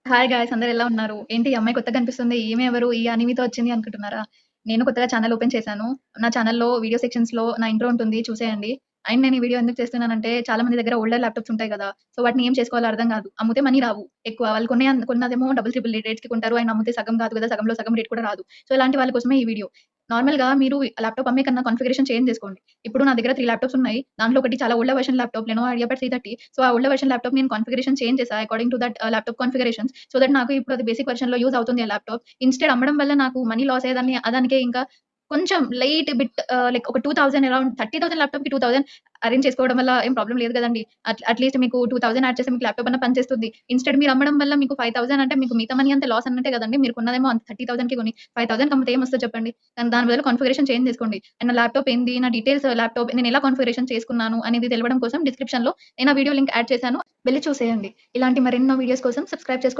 Hi guys అందరూ ఎలా ఉన్నారు? ఏంటి ఈ అమ్మాయి కొత్తగా కనిపిస్తుంది. ఈమె ఎవరు? ఈ అనిమితో వచ్చింది అనుకుంటున్నారా? నేను కొత్తగా ఛానెల్ ఓపెన్ చేశాను. నా ఛానెల్‌లో వీడియో సెక్షన్స్‌లో నా ఇంట్రో ఉంటుంది చూసేయండి. అండ్ నేను ఈ వీడియో ఎందుకు చేస్తున్నానంటే చాలా మంది దగ్గర ఓల్డర్ ల్యాప్‌టాప్స్ ఉంటాయి కదా! సో వాటిని ఏం చేసుకోవాలో అర్థం కాదు. అమ్మితే మనీ రావు ఎక్కువ. వాళ్ళు కొన్నదేమో డబుల్, ట్రిపుల్ రేట్స్‌కి కొంటారు. అండ్ అమ్మితే సగం కాదు కదా! సగంలో సగం రేట్ కూడా రాదు. సో ఇలాంటి వాళ్ళ కోసమే ఈ వీడియో. నార్మల్‌గా మీరు ల్యాప్‌టాప్ అమ్మే కన్నా కాన్ఫిగరేషన్ చేంజ్ చేసుకోండి. ఇప్పుడు నా దగ్గర 3 ల్యాప్‌టాప్స్ ఉన్నాయి. దాంట్లో ఒకటి చాలా older version laptop Lenovo IdeaPad 330. So ఆ ఓల్డర్ వెర్షన్ ల్యాప్‌టాప్ నేను కాన్ఫిగరేషన్ చేంజ్ చేశా according to that laptop configurations. So that నాకు ఇప్పుడు అది బేసిక్ వెర్షన్‌లో యూజ్ అవుతుంది ఆ ల్యాప్‌టాప్. ఇన్‌స్టెడ్ అమ్మడం వల్ల నాకు మనీ లాస్ అయ్యేదాన్ని దానికే ఇంకా కొంచెం లైట్ బిట్ లైక్ ఒక 2000 అరౌండ్ 30,000 ల్యాప్‌టాప్‌కి 2000 అరేంజ్ చేసుకోవడం వల్ల ఏం ప్రాబ్లమ్ లేదు కదండీ. అట్‌లీస్ట్ మీకు 2000 యాడ్ చేస్తే మీకు ల్యాప్‌టాప్ అన్నా పనిచేస్తుంది. ఇన్‌స్టెడ్ మీరు అమ్మడం వల్ల మీకు 5000 అంటే మీకు మిగతా మనీ అంతా లాస్ అన్నట్టే కదండీ. మీరు కొన్నదేమో అంత 30,000కి కొని 5000కి అమ్మితే ఏమొస్తది చెప్పండి. దాని బదులు కాన్ఫిగరేషన్ చేంజ్ చేసుకోండి. అండ్ నా ల్యాప్‌టాప్ ఏంది, నా డీటెయిల్స్ ల్యాప్‌టాప్ నేను ఎలా కాన్ఫిగరేషన్ చేసుకున్నాను అనేది తెలవడం కోసం డిస్క్రిప్షన్‌లో నేను ఆ వీడియో లింక్ యాడ్ చేశాను. వెళ్లి చూసేయండి. ఇలాంటి మరెన్నో వీడియోస్ కోసం సబ్స్క్రైబ్ చేసుకోండి.